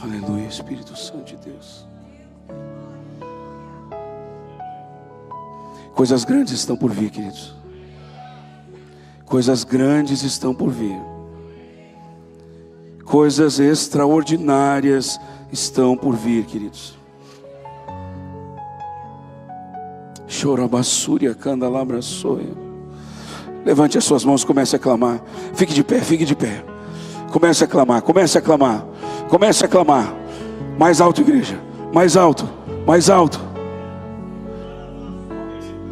Aleluia, Espírito Santo de Deus. Coisas grandes estão por vir, queridos. Coisas grandes estão por vir. Coisas extraordinárias estão por vir, queridos. Chorabassúria, candalabra, soia. Levante as suas mãos, comece a clamar. Fique de pé, fique de pé. Comece a clamar, comece a clamar. Comece a clamar. Mais alto, igreja. Mais alto, mais alto.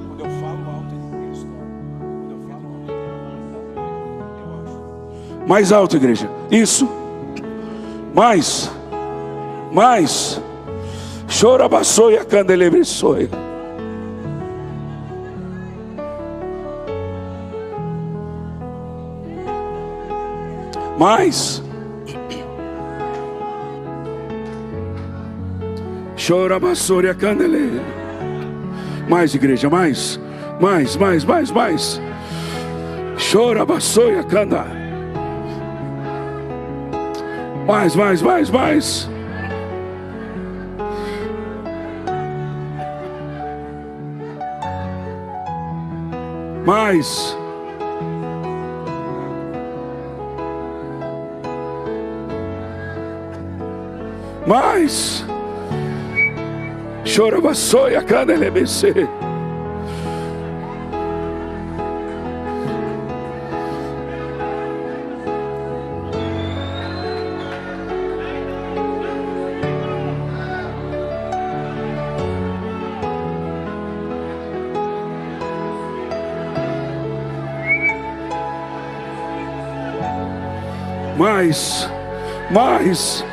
Quando eu falo alto, ele estoura. Quando eu falo alto, eu acho. Mais alto, igreja. Isso. Mais. Mais. Chorabaçoia, candelebre, soia. Mais. Chora bassoria candele. Mais, igreja, mais. Mais. Chora bassoia canda. Mais. Mais. Chora bassoia canda LBC. Mais.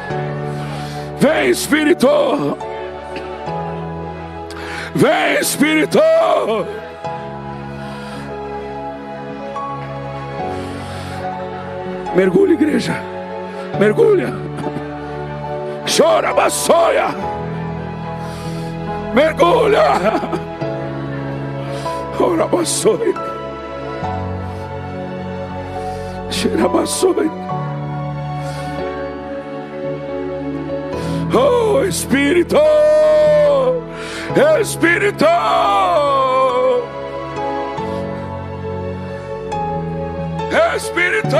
Vem, Espírito. Vem, Espírito. Mergulha, igreja. Mergulha. Chora, bassoia. Mergulha. Ora, bassoia. Cheira, bassoia. Oh, Espírito. Espírito, Espírito,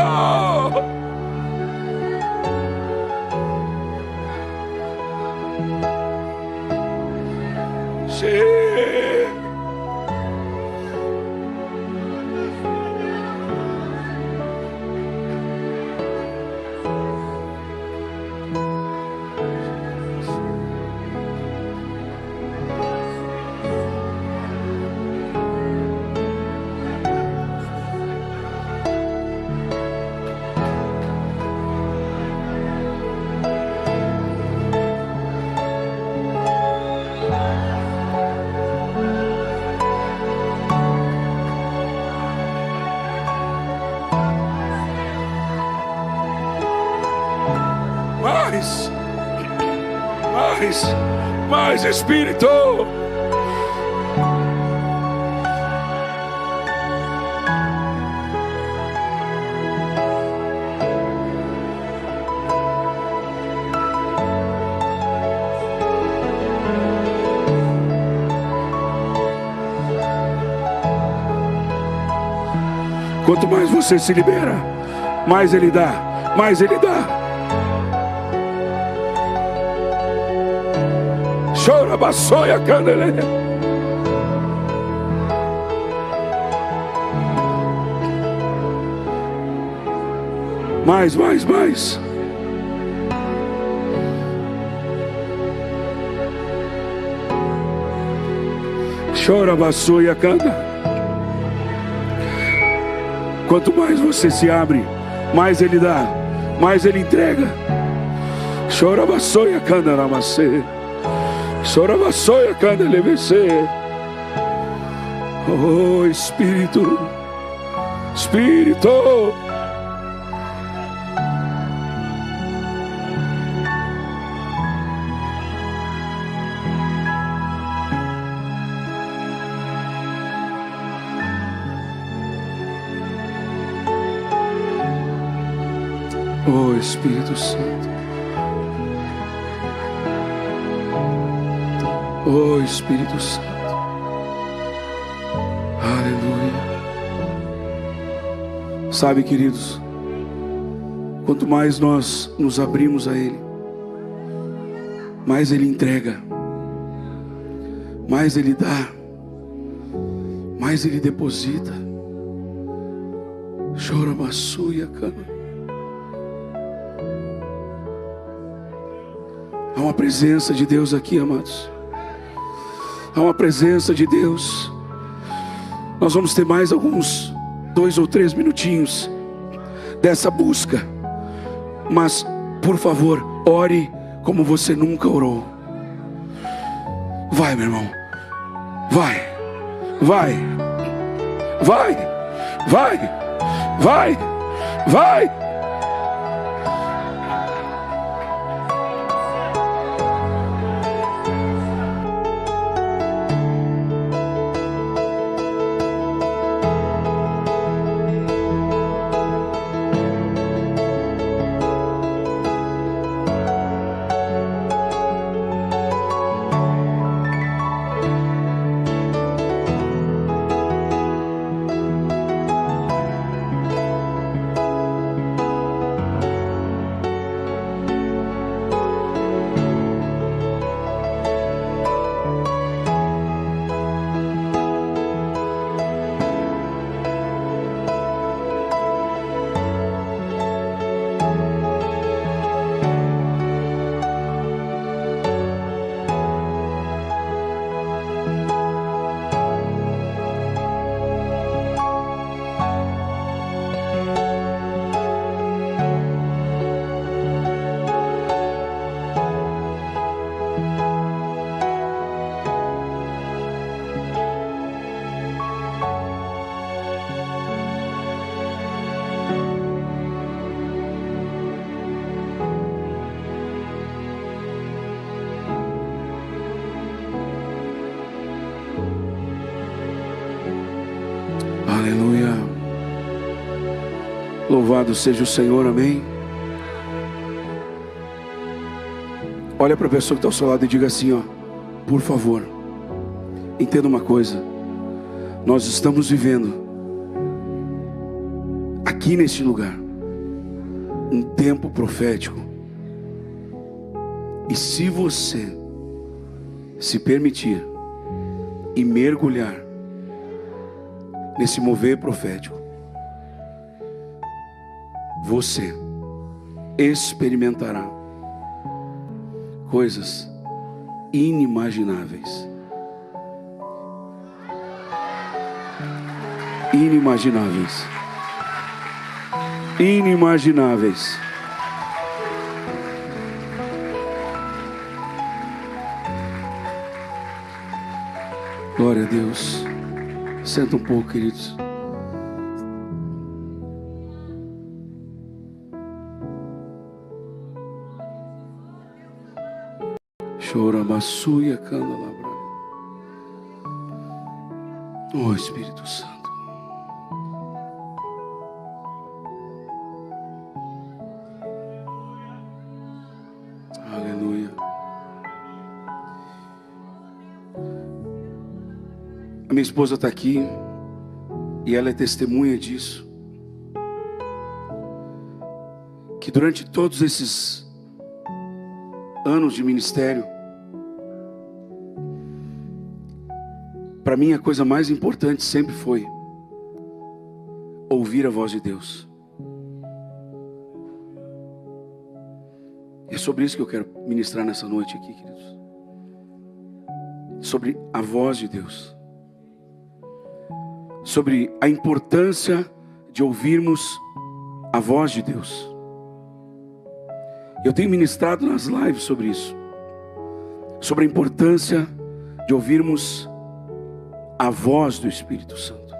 mais, Espírito. Quanto mais você se libera, mais Ele dá, mais Ele dá. Chora, bassoia, candele. Mais. Chora, bassoia, canda. Quanto mais você se abre, mais Ele dá, mais Ele entrega. Chora, bassoia, canda, namacê. Chora, bassoia, canda, levece. Oh, Espírito, Espírito. Oh, Espírito Santo. Oh Espírito Santo. Aleluia. Sabe, queridos, quanto mais nós nos abrimos a Ele, mais Ele entrega, mais Ele dá, mais Ele deposita. Chora baçuia, cana. Há uma presença de Deus aqui, amados. Há uma presença de Deus. Nós vamos ter mais alguns 2 ou 3 minutinhos dessa busca. Mas, por favor, ore como você nunca orou. Vai, meu irmão. Vai. Vai. Vai. Vai. Vai. Vai. Aleluia. Louvado seja o Senhor, amém. Olha para a pessoa que está ao seu lado e diga assim, ó: por favor, entenda uma coisa. Nós estamos vivendo aqui neste lugar um tempo profético. E se você se permitir e mergulhar nesse mover profético, você experimentará coisas inimagináveis. Inimagináveis. Inimagináveis. Glória a Deus. Senta um pouco, queridos. Chora, maçuia, cana, labra. Oh, Espírito Santo. Aleluia. A minha esposa está aqui e ela é testemunha disso. Que durante todos esses anos de ministério, para mim a coisa mais importante sempre foi ouvir a voz de Deus. E é sobre isso que eu quero ministrar nessa noite aqui, queridos. Sobre a voz de Deus. Sobre a importância de ouvirmos a voz de Deus. Eu tenho ministrado nas lives sobre isso. Sobre a importância de ouvirmos a voz do Espírito Santo.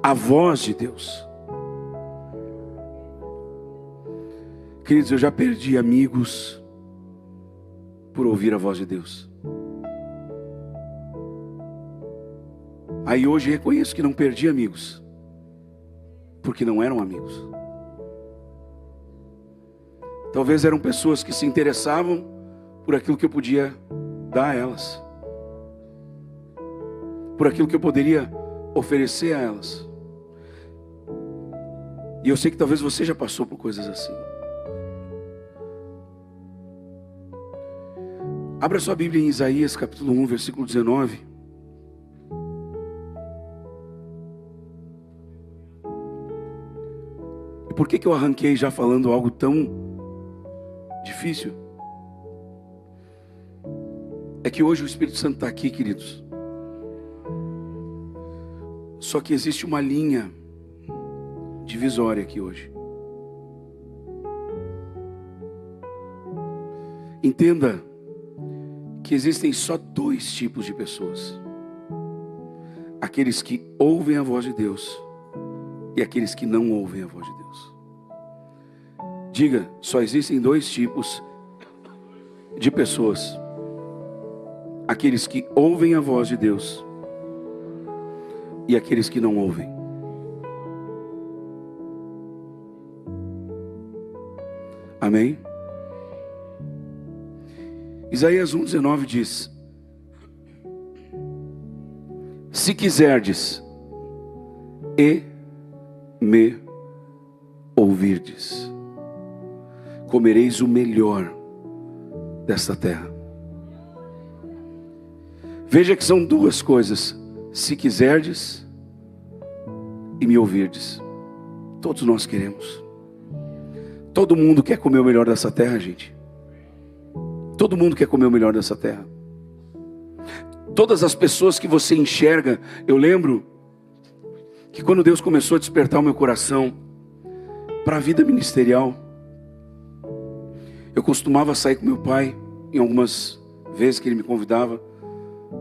A voz de Deus. Queridos, eu já perdi amigos por ouvir a voz de Deus. Aí hoje reconheço que não perdi amigos, porque não eram amigos. Talvez eram pessoas que se interessavam por aquilo que eu podia dar a elas. por aquilo que eu poderia oferecer a elas. E eu sei que talvez você já passou por coisas assim. Abra sua Bíblia em Isaías capítulo 1, versículo 19. E por que eu arranquei já falando algo tão difícil? É que hoje o Espírito Santo está aqui, queridos. Só que existe uma linha divisória aqui hoje. Entenda que existem só dois tipos de pessoas: aqueles que ouvem a voz de Deus e aqueles que não ouvem a voz de Deus. Diga, só existem dois tipos de pessoas: aqueles que ouvem a voz de Deus e aqueles que não ouvem. Amém? Isaías 1,19 diz: se quiserdes e me ouvirdes, comereis o melhor desta terra. Veja que são duas coisas: se quiserdes e me ouvirdes. Todos nós queremos. Todo mundo quer comer o melhor dessa terra, gente. Todo mundo quer comer o melhor dessa terra. Todas as pessoas que você enxerga, eu lembro que quando Deus começou a despertar o meu coração para a vida ministerial, eu costumava sair com meu pai, em algumas vezes que ele me convidava,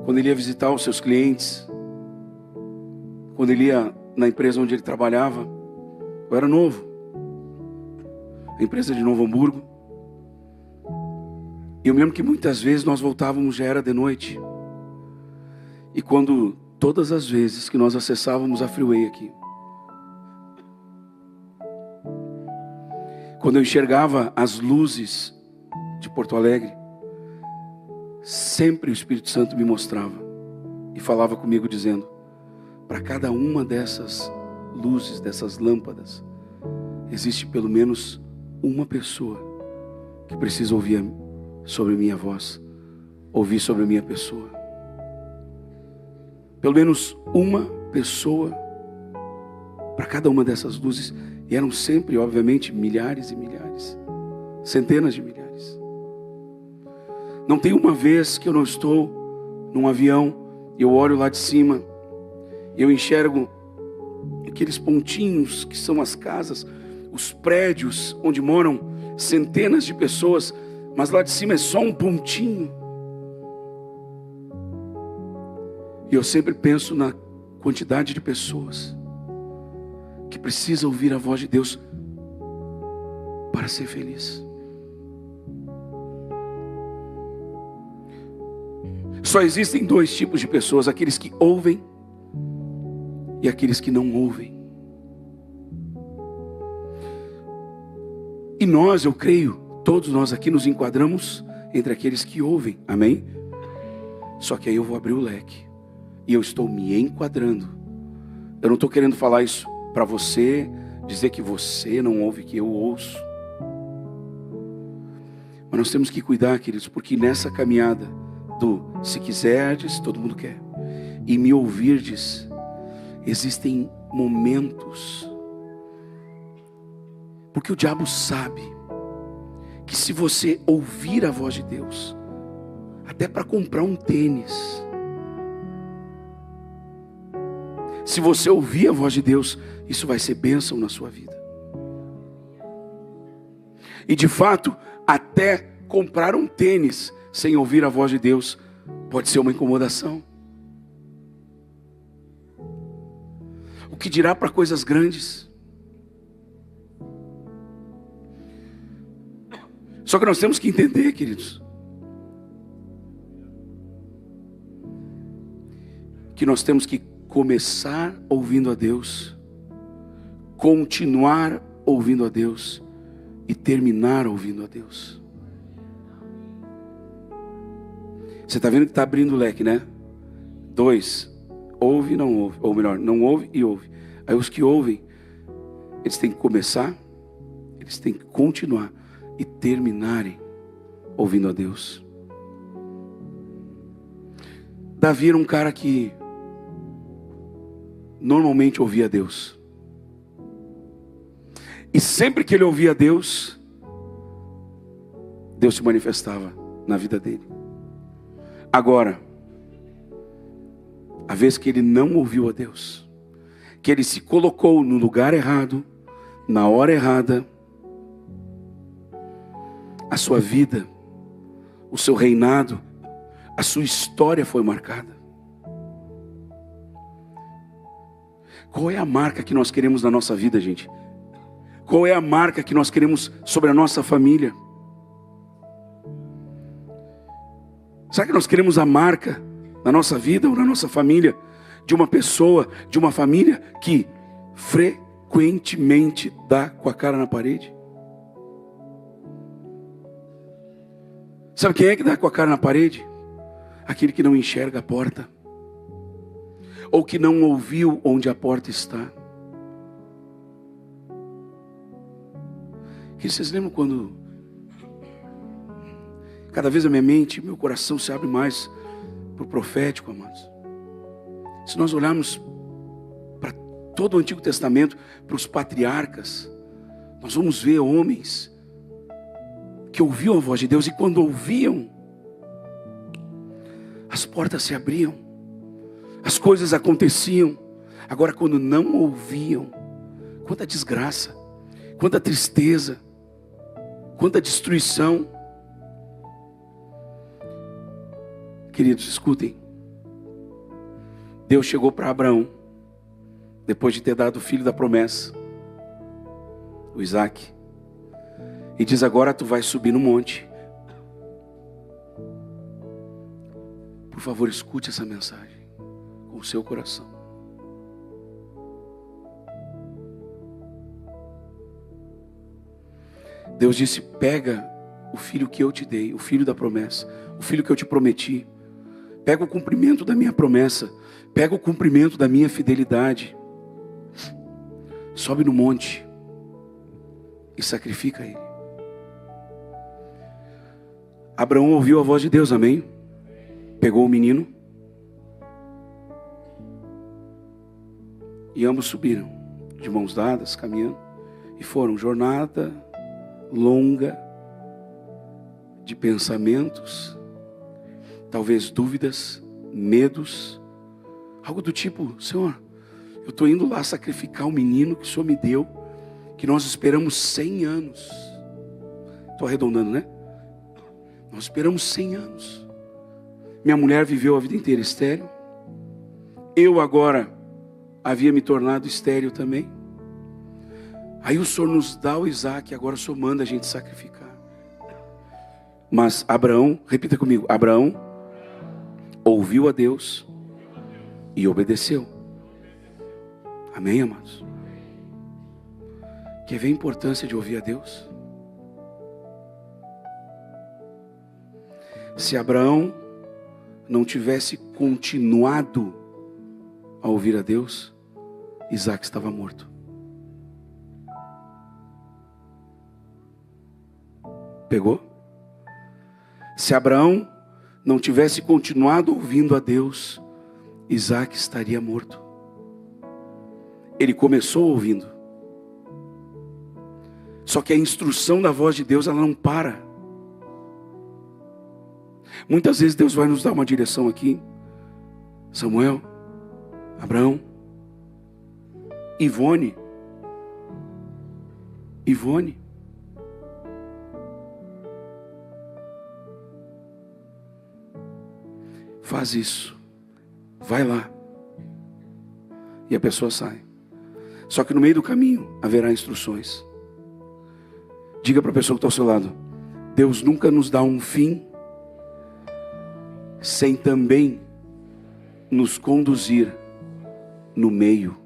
quando ele ia visitar os seus clientes, quando ele ia na empresa onde ele trabalhava. Eu era novo, a empresa de Novo Hamburgo. E eu me lembro que muitas vezes nós voltávamos, já era de noite. E todas as vezes que nós acessávamos a freeway aqui, quando eu enxergava as luzes de Porto Alegre, sempre o Espírito Santo me mostrava e falava comigo dizendo: para cada uma dessas luzes, dessas lâmpadas, existe pelo menos uma pessoa que precisa ouvir sobre a minha voz, ouvir sobre a minha pessoa. Pelo menos uma pessoa para cada uma dessas luzes. E eram sempre, obviamente, milhares e milhares, centenas de milhares. Não tem uma vez que eu não estou num avião e eu olho lá de cima e eu enxergo aqueles pontinhos que são as casas, os prédios onde moram centenas de pessoas, mas lá de cima é só um pontinho. E eu sempre penso na quantidade de pessoas que precisam ouvir a voz de Deus para ser feliz. Só existem dois tipos de pessoas: aqueles que ouvem e aqueles que não ouvem. E nós, eu creio, todos nós aqui nos enquadramos entre aqueles que ouvem, amém? Só que aí eu vou abrir o leque e eu estou me enquadrando. Eu não estou querendo falar isso para você, dizer que você não ouve, que eu ouço. Mas nós temos que cuidar, queridos, porque nessa caminhada do se quiserdes, todo mundo quer, e me ouvirdes, existem momentos, porque o diabo sabe que se você ouvir a voz de Deus, até para comprar um tênis, se você ouvir a voz de Deus, isso vai ser bênção na sua vida. E de fato, até comprar um tênis sem ouvir a voz de Deus pode ser uma incomodação. O que dirá para coisas grandes? Só que nós temos que entender, queridos, que nós temos que começar ouvindo a Deus, continuar ouvindo a Deus e terminar ouvindo a Deus. Você está vendo que está abrindo o leque, né? 2, ouve e não ouve. Ou melhor, não ouve e ouve. Aí os que ouvem, eles têm que começar, eles têm que continuar e terminarem ouvindo a Deus. Davi era um cara que normalmente ouvia a Deus. E sempre que ele ouvia a Deus, Deus se manifestava na vida dele. Agora, a vez que ele não ouviu a Deus, que ele se colocou no lugar errado, na hora errada, a sua vida, o seu reinado, a sua história foi marcada. Qual é a marca que nós queremos na nossa vida, gente? Qual é a marca que nós queremos sobre a nossa família? Será que nós queremos a marca na nossa vida ou na nossa família de uma pessoa, de uma família que frequentemente dá com a cara na parede? Sabe quem é que dá com a cara na parede? Aquele que não enxerga a porta, ou que não ouviu onde a porta está. Que vocês lembram quando cada vez a minha mente, meu coração se abre mais para o profético, amados. Se nós olharmos para todo o Antigo Testamento, para os patriarcas, nós vamos ver homens que ouviam a voz de Deus, e quando ouviam, as portas se abriam, as coisas aconteciam. Agora, quando não ouviam, quanta desgraça, quanta tristeza, quanta destruição. Queridos, escutem. Deus chegou para Abraão, depois de ter dado o filho da promessa, o Isaac, e diz: agora tu vais subir no monte. Por favor, escute essa mensagem com o seu coração. Deus disse: pega o filho que eu te dei, o filho da promessa, o filho que eu te prometi. Pega o cumprimento da minha promessa, pega o cumprimento da minha fidelidade. Sobe no monte e sacrifica ele. Abraão ouviu a voz de Deus, amém? Pegou o menino e ambos subiram, de mãos dadas, caminhando, e foram. Jornada longa de pensamentos, talvez dúvidas, medos, algo do tipo: Senhor, eu estou indo lá sacrificar o menino que o Senhor me deu, que nós esperamos 100 anos. Estou arredondando, né? Nós esperamos 100 anos. Minha mulher viveu a vida inteira estéril. Eu agora havia me tornado estéril também. Aí o Senhor nos dá o Isaac, agora o Senhor manda a gente sacrificar. Mas Abraão, repita comigo: Abraão ouviu a Deus e obedeceu. Amém, amados? Quer ver a importância de ouvir a Deus? Se Abraão não tivesse continuado a ouvir a Deus, Isaac estava morto. Pegou? Se Abraão não tivesse continuado ouvindo a Deus, Isaac estaria morto. Ele começou ouvindo. Só que a instrução da voz de Deus, ela não para. Muitas vezes Deus vai nos dar uma direção aqui. Samuel, Abraão, Ivone, faz isso, vai lá. E a pessoa sai. Só que no meio do caminho haverá instruções. Diga para a pessoa que está ao seu lado: Deus nunca nos dá um fim sem também nos conduzir no meio.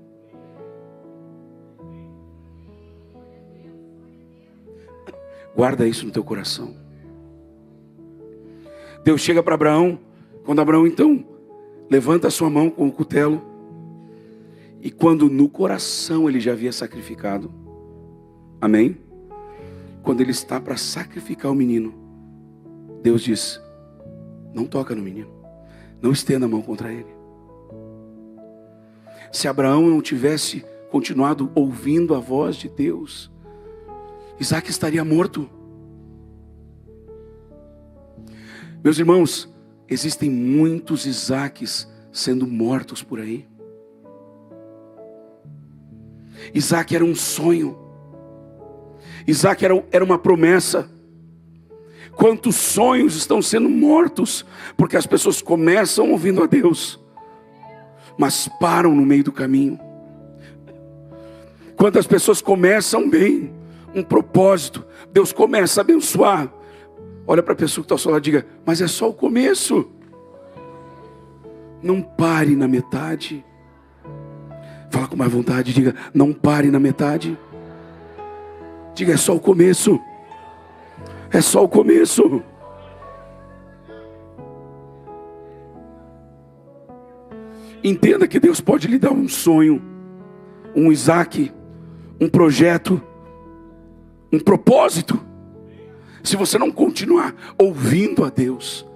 Guarda isso no teu coração. Deus chega para Abraão, quando Abraão então levanta a sua mão com o cutelo. E quando no coração ele já havia sacrificado, amém? Quando ele está para sacrificar o menino, Deus diz: não toca no menino, não estenda a mão contra ele. Se Abraão não tivesse continuado ouvindo a voz de Deus, Isaac estaria morto. Meus irmãos, existem muitos Isaques sendo mortos por aí. Isaac era um sonho. Isaac era uma promessa. Quantos sonhos estão sendo mortos porque as pessoas começam ouvindo a Deus, mas param no meio do caminho. Quantas pessoas começam bem, um propósito, Deus começa a abençoar. Olha para a pessoa que está ao seu lado e diga: mas é só o começo. Não pare na metade. Fala com mais vontade, diga: não pare na metade. Diga: é só o começo. É só o começo. Entenda que Deus pode lhe dar um sonho, um Isaac, um projeto, um propósito. Se você não continuar ouvindo a Deus,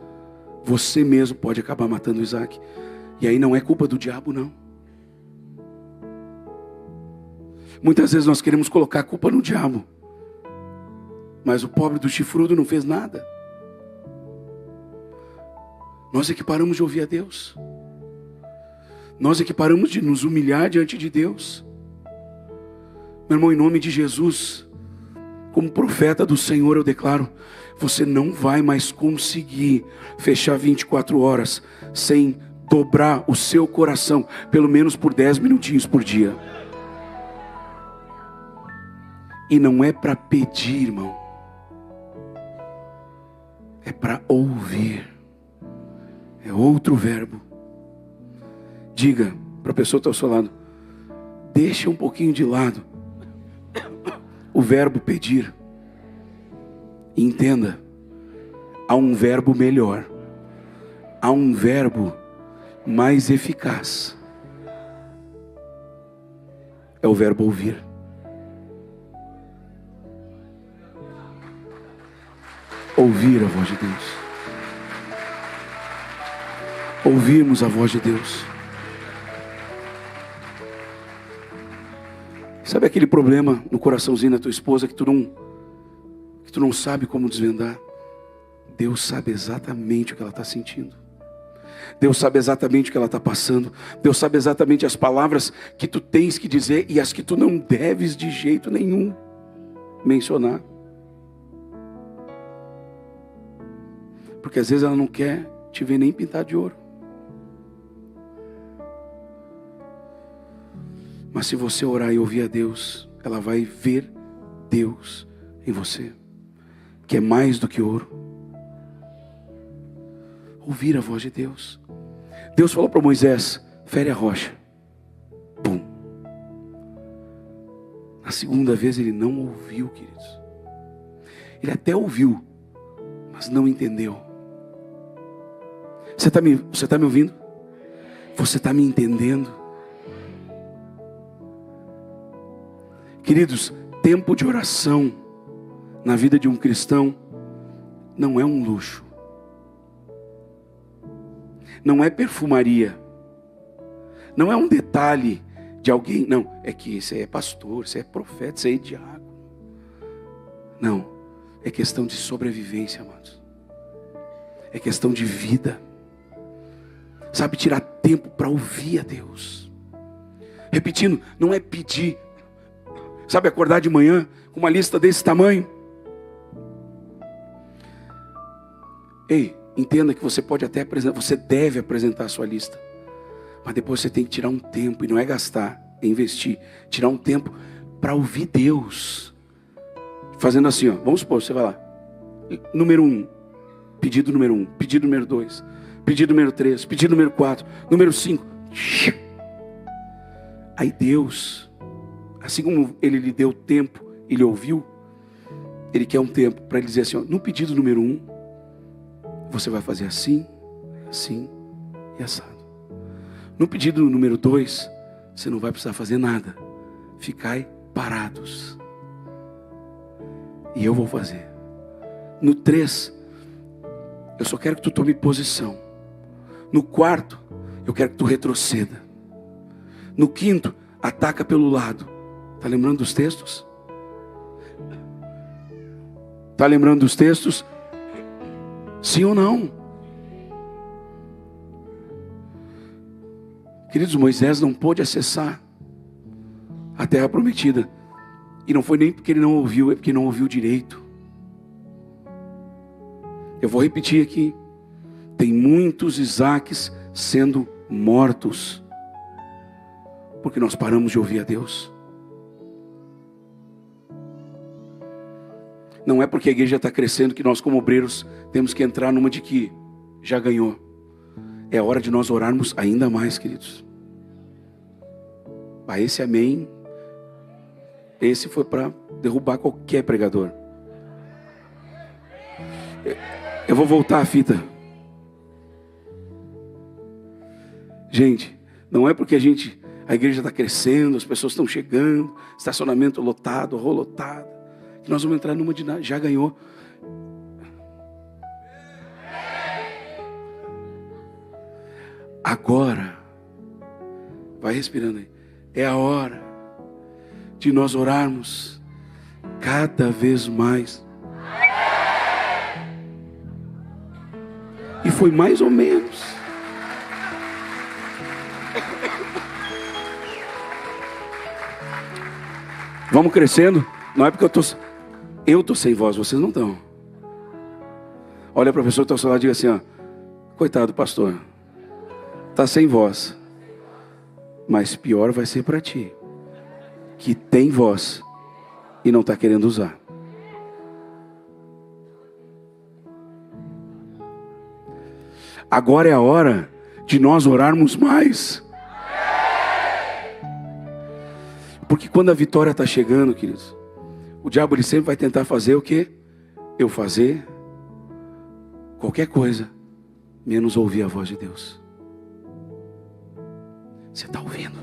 você mesmo pode acabar matando Isaac. E aí não é culpa do diabo, não. Muitas vezes nós queremos colocar a culpa no diabo, mas o pobre do chifrudo não fez nada. Nós é que paramos de ouvir a Deus. Nós é que paramos de nos humilhar diante de Deus. Meu irmão, em nome de Jesus, como profeta do Senhor, eu declaro: você não vai mais conseguir fechar 24 horas sem dobrar o seu coração, pelo menos por 10 minutinhos por dia. E não é para pedir, irmão, é para ouvir. É outro verbo. Diga para a pessoa que está ao seu lado: deixa um pouquinho de lado o verbo pedir. E entenda, há um verbo melhor, há um verbo mais eficaz. É o verbo ouvir. Ouvir a voz de Deus. Ouvirmos a voz de Deus. Sabe aquele problema no coraçãozinho da tua esposa que tu não sabe como desvendar? Deus sabe exatamente o que ela está sentindo. Deus sabe exatamente o que ela está passando. Deus sabe exatamente as palavras que tu tens que dizer e as que tu não deves de jeito nenhum mencionar. Porque às vezes ela não quer te ver nem pintar de ouro. Mas se você orar e ouvir a Deus, ela vai ver Deus em você, que é mais do que ouro. Ouvir a voz de Deus. Deus falou para Moisés: fere a rocha. Pum. Na segunda vez ele não ouviu, queridos. Ele até ouviu, mas não entendeu. Você está me ouvindo? Você está me entendendo? Queridos, tempo de oração na vida de um cristão não é um luxo. Não é perfumaria. Não é um detalhe de alguém. Não, é que esse é pastor, esse é profeta, esse é diácono. Não, é questão de sobrevivência, amados. É questão de vida. Sabe, tirar tempo para ouvir a Deus. Repetindo, não é pedir. Sabe, acordar de manhã com uma lista desse tamanho. Ei, entenda que você pode até apresentar, você deve apresentar a sua lista. Mas depois você tem que tirar um tempo, e não é gastar, é investir. Tirar um tempo para ouvir Deus. Fazendo assim, ó, vamos supor, você vai lá. Número 1, pedido número 1, pedido número 2, pedido número 3, pedido número 4, número 5. Aí Deus, assim como Ele lhe deu tempo, Ele ouviu, Ele quer um tempo para Ele dizer assim, ó, no pedido número 1, você vai fazer assim, assim e assado. No pedido número 2, você não vai precisar fazer nada. Ficai parados. E eu vou fazer. No 3, eu só quero que tu tome posição. No 4, eu quero que tu retroceda. No 5, ataca pelo lado. Está lembrando dos textos? Está lembrando dos textos? Sim ou não? Queridos, Moisés não pôde acessar a terra prometida. E não foi nem porque ele não ouviu, é porque não ouviu direito. Eu vou repetir aqui. Tem muitos Isaques sendo mortos, porque nós paramos de ouvir a Deus. Não é porque a igreja está crescendo que nós como obreiros temos que entrar numa de que já ganhou. É hora de nós orarmos ainda mais, queridos. Esse amém, esse foi para derrubar qualquer pregador. Eu vou voltar a fita. Gente, não é porque a igreja está crescendo, as pessoas estão chegando, estacionamento lotado, lotado, que nós vamos entrar numa de já ganhou. Agora, vai respirando aí. É a hora de nós orarmos cada vez mais. E foi mais ou menos. Vamos crescendo. Não é porque eu tô sem voz, vocês não estão. Olha para a pessoa que está ao seu lado e diga assim, ó, coitado pastor, está sem voz. Mas pior vai ser para ti, que tem voz e não está querendo usar. Agora é a hora de nós orarmos mais. Porque quando a vitória está chegando, queridos, o diabo ele sempre vai tentar fazer o quê? Eu fazer qualquer coisa, menos ouvir a voz de Deus. Você está ouvindo?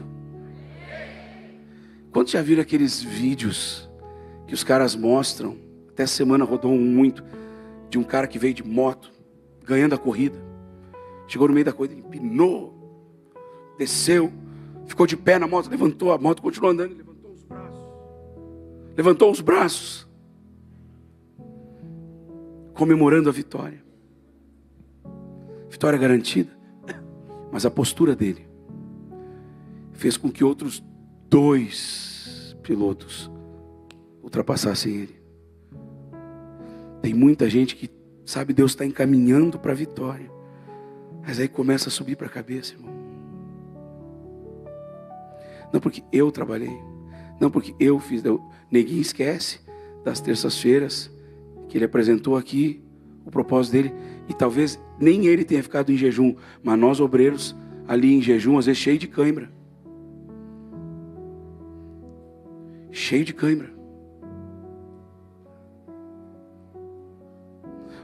Quantos já viram aqueles vídeos que os caras mostram? Até essa semana rodou muito, de um cara que veio de moto, ganhando a corrida. Chegou no meio da corrida, empinou, desceu, ficou de pé na moto, levantou a moto, continuou andando, levantou os braços. Levantou os braços, comemorando a vitória. Vitória garantida, mas a postura dele fez com que outros 2 pilotos ultrapassassem ele. Tem muita gente que sabe Deus está encaminhando para a vitória, mas aí começa a subir para a cabeça, irmão. Não porque eu trabalhei, não porque eu fiz. Ninguém esquece das terças-feiras que ele apresentou aqui o propósito dele, e talvez nem ele tenha ficado em jejum, mas nós obreiros ali em jejum, às vezes cheio de cãibra. Cheio de cãibra.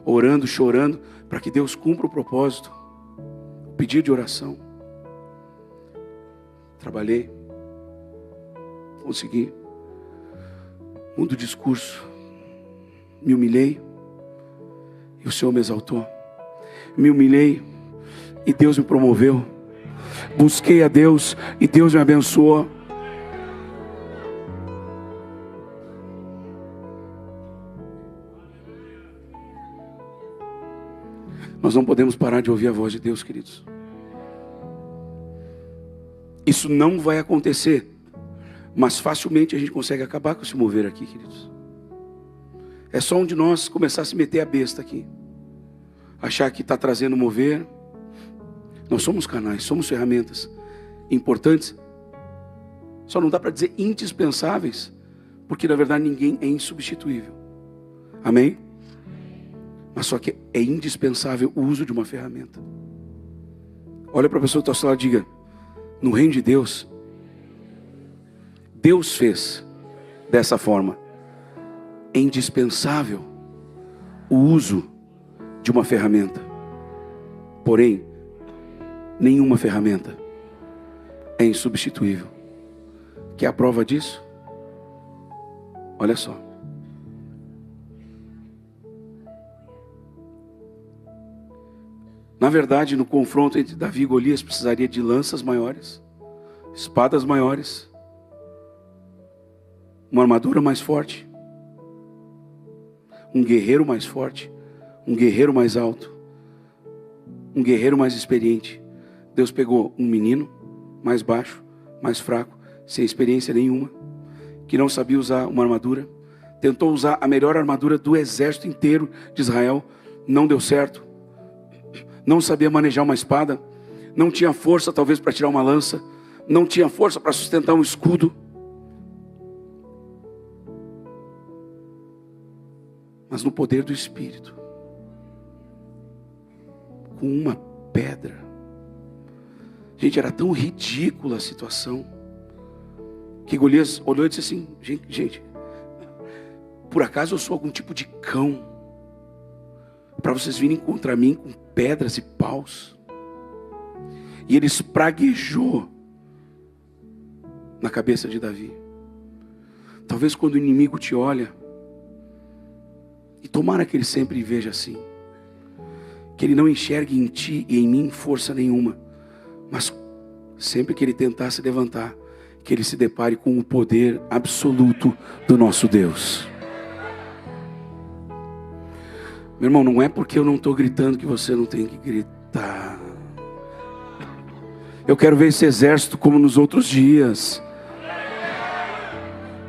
Orando, chorando, para que Deus cumpra o propósito. O pedido de oração. Trabalhei. Consegui. Mudo o discurso. Me humilhei. E o Senhor me exaltou. Me humilhei. E Deus me promoveu. Busquei a Deus. E Deus me abençoou. Nós não podemos parar de ouvir a voz de Deus, queridos. Isso não vai acontecer, mas facilmente a gente consegue acabar com esse mover aqui, queridos. É só um de nós começar a se meter a besta aqui, achar que está trazendo mover. Nós somos canais, somos ferramentas importantes, só não dá para dizer indispensáveis, porque na verdade ninguém é insubstituível. Amém? Mas só que é indispensável o uso de uma ferramenta. Olha para a pessoa que está ao seu lado e diga: no reino de Deus, Deus fez dessa forma. É indispensável o uso de uma ferramenta. Porém, nenhuma ferramenta é insubstituível. Quer a prova disso? Olha só. Na verdade, no confronto entre Davi e Golias, precisaria de lanças maiores, espadas maiores, uma armadura mais forte, um guerreiro mais forte, um guerreiro mais alto, um guerreiro mais experiente. Deus pegou um menino mais baixo, mais fraco, sem experiência nenhuma, que não sabia usar uma armadura, tentou usar a melhor armadura do exército inteiro de Israel, não deu certo. Não sabia manejar uma espada, não tinha força talvez para tirar uma lança, não tinha força para sustentar um escudo. Mas no poder do Espírito, com uma pedra, gente, era tão ridícula a situação, que Golias olhou e disse assim: gente, por acaso eu sou algum tipo de cão, para vocês virem contra mim com pedras e paus? E ele espraguejou na cabeça de Davi. Talvez quando o inimigo te olha, e tomara que ele sempre veja assim, que ele não enxergue em ti e em mim força nenhuma, mas sempre que ele tentar se levantar, que ele se depare com o poder absoluto do nosso Deus. Meu irmão, não é porque eu não estou gritando que você não tem que gritar. Eu quero ver esse exército como nos outros dias.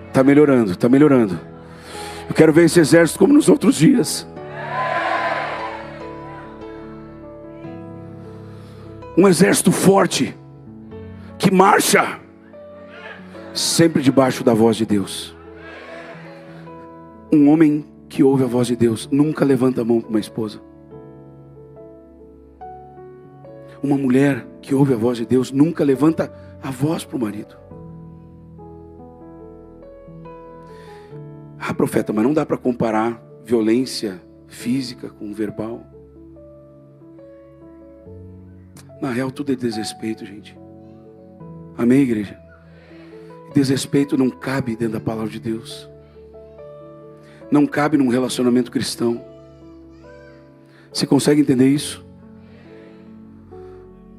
Está melhorando, está melhorando. Eu quero ver esse exército como nos outros dias. Um exército forte, que marcha, sempre debaixo da voz de Deus. Um homem que ouve a voz de Deus nunca levanta a mão para uma esposa. Uma mulher que ouve a voz de Deus nunca levanta a voz para o marido. Ah, profeta, mas não dá para comparar violência física com verbal. Na real, tudo é desrespeito, gente. Amém, igreja? Desrespeito não cabe dentro da palavra de Deus. Não cabe num relacionamento cristão. Você consegue entender isso?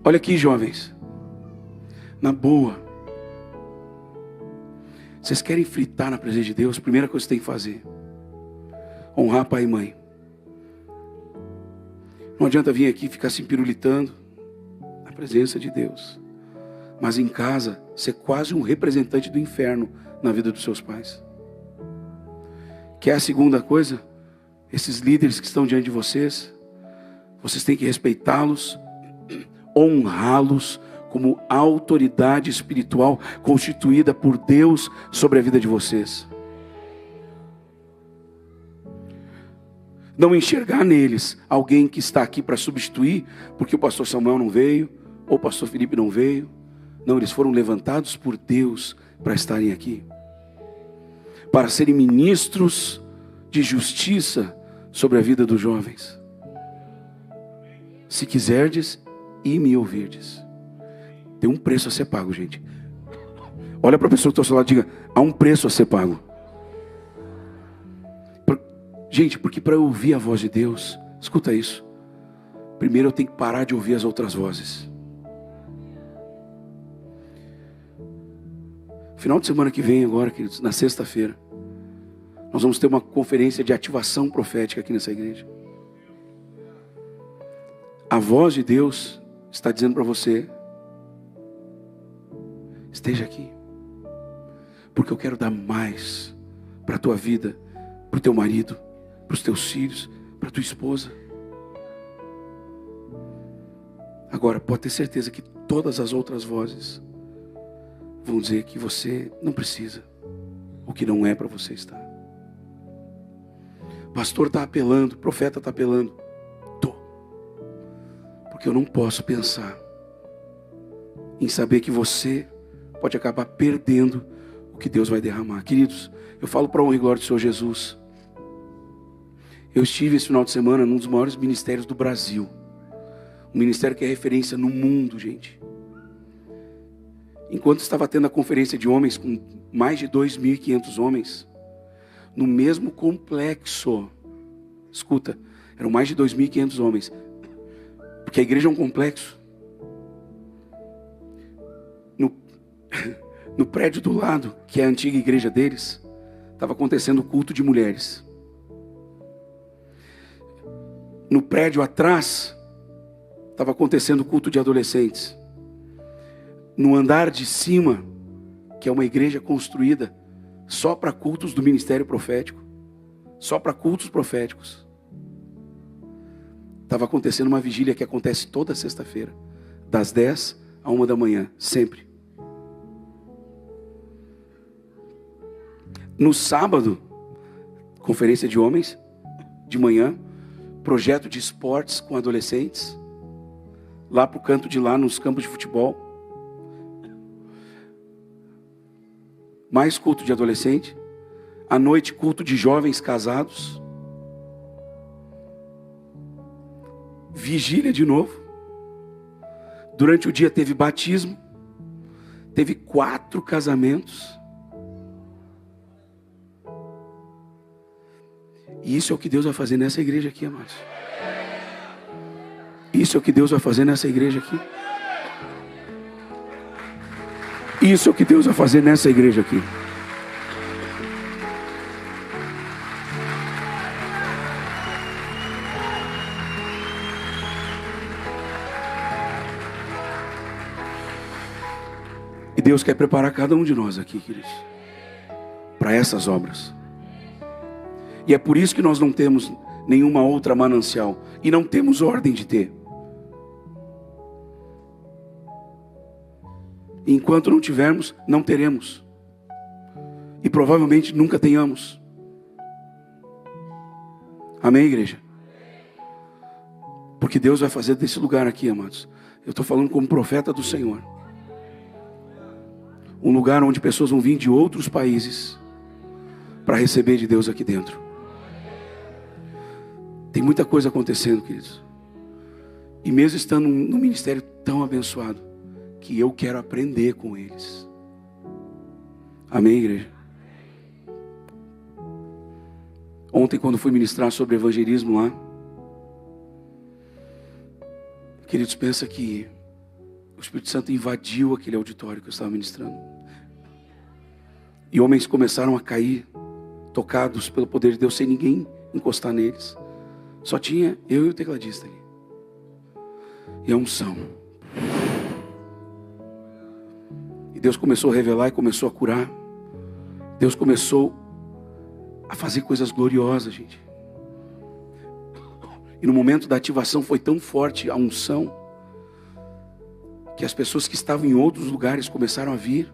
Olha aqui, jovens. Na boa. Vocês querem fritar na presença de Deus? Primeira coisa que você tem que fazer: honrar pai e mãe. Não adianta vir aqui e ficar se pirulitando na presença de Deus, mas em casa ser quase um representante do inferno na vida dos seus pais. Que é a segunda coisa? Esses líderes que estão diante de vocês, vocês têm que respeitá-los, honrá-los como autoridade espiritual constituída por Deus sobre a vida de vocês. Não enxergar neles alguém que está aqui para substituir, porque o pastor Samuel não veio, ou o pastor Felipe não veio. Não, eles foram levantados por Deus para estarem aqui, para serem ministros de justiça sobre a vida dos jovens. Se quiserdes e me ouvirdes. Tem um preço a ser pago, gente. Olha para a pessoa que está ao seu lado e diga: há um preço a ser pago. Gente, porque para eu ouvir a voz de Deus, escuta isso, primeiro eu tenho que parar de ouvir as outras vozes. Final de semana que vem agora, queridos, na sexta-feira, nós vamos ter uma conferência de ativação profética aqui nessa igreja. A voz de Deus está dizendo para você: esteja aqui, porque eu quero dar mais para a tua vida, para o teu marido, para os teus filhos, para a tua esposa. Agora, pode ter certeza que todas as outras vozes vão dizer que você não precisa, ou que não é para você estar. Pastor está apelando, profeta está apelando. Porque eu não posso pensar em saber que você pode acabar perdendo o que Deus vai derramar. Queridos, eu falo para a honra e glória do Senhor Jesus. Eu estive esse final de semana num dos maiores ministérios do Brasil. Um ministério que é referência no mundo, gente. enquanto estava tendo a conferência de homens com mais de 2.500 homens, no mesmo complexo, escuta, eram mais de 2.500 homens, porque a igreja é um complexo. No prédio do lado, que é a antiga igreja deles, estava acontecendo o culto de mulheres. No prédio atrás, estava acontecendo o culto de adolescentes. No andar de cima, que é uma igreja construída só para cultos do ministério profético, só para cultos proféticos, estava acontecendo uma vigília que acontece toda sexta-feira, das 10 a 1 da manhã, sempre. No sábado, conferência de homens, de manhã, projeto de esportes com adolescentes, lá para o canto de lá, nos campos de futebol. Mais culto de adolescente. À noite, culto de jovens casados. Vigília de novo. Durante o dia teve batismo. Teve 4 casamentos. E isso é o que Deus vai fazer nessa igreja aqui, amados. Isso é o que Deus vai fazer nessa igreja aqui. Isso é o que Deus vai fazer nessa igreja aqui. E Deus quer preparar cada um de nós aqui, queridos, para essas obras. E é por isso que nós não temos nenhuma outra manancial. E não temos ordem de ter. Enquanto não tivermos, não teremos. E provavelmente nunca tenhamos. Amém, igreja? Porque Deus vai fazer desse lugar aqui, amados. Eu estou falando como profeta do Senhor. Um lugar onde pessoas vão vir de outros países para receber de Deus aqui dentro. Tem muita coisa acontecendo, queridos. E mesmo estando num ministério tão abençoado, que eu quero aprender com eles. Amém, igreja? Ontem, quando fui ministrar sobre evangelismo lá, queridos, pensa que o Espírito Santo invadiu aquele auditório que eu estava ministrando. E homens começaram a cair, tocados pelo poder de Deus, sem ninguém encostar neles. Só tinha eu e o tecladista ali. E a unção. E Deus começou a revelar e começou a curar. Deus começou a fazer coisas gloriosas, gente. E no momento da ativação foi tão forte a unção, que as pessoas que estavam em outros lugares começaram a vir,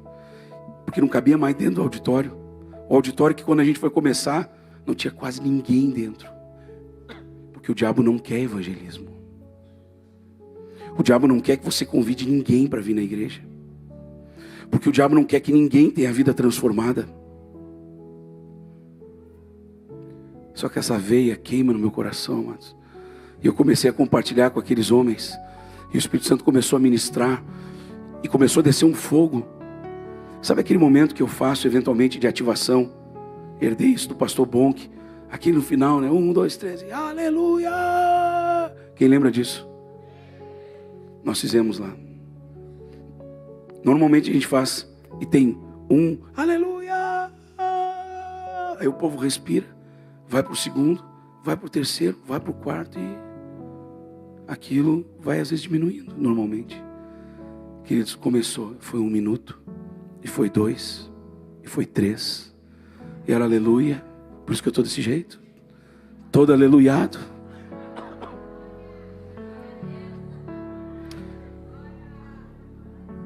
porque não cabia mais dentro do auditório. O auditório que quando a gente foi começar, não tinha quase ninguém dentro. Porque o diabo não quer evangelismo. O diabo não quer que você convide ninguém para vir na igreja. Porque o diabo não quer que ninguém tenha a vida transformada. Só que essa veia queima no meu coração, amados. E eu comecei a compartilhar com aqueles homens. E o Espírito Santo começou a ministrar. E começou a descer um fogo. Sabe aquele momento que eu faço eventualmente de ativação? Herdei isso do pastor Bonk. Aqui no final, né? 1, 2, 3, e aleluia! Quem lembra disso? Nós fizemos lá. Normalmente a gente faz e tem um aleluia. Aí o povo respira, vai para o segundo, vai para o terceiro, vai para o quarto e aquilo vai às vezes diminuindo normalmente. Queridos, começou, foi 1 minuto, e foi 2, e foi 3, e era aleluia. Por isso que eu estou desse jeito, todo aleluiado.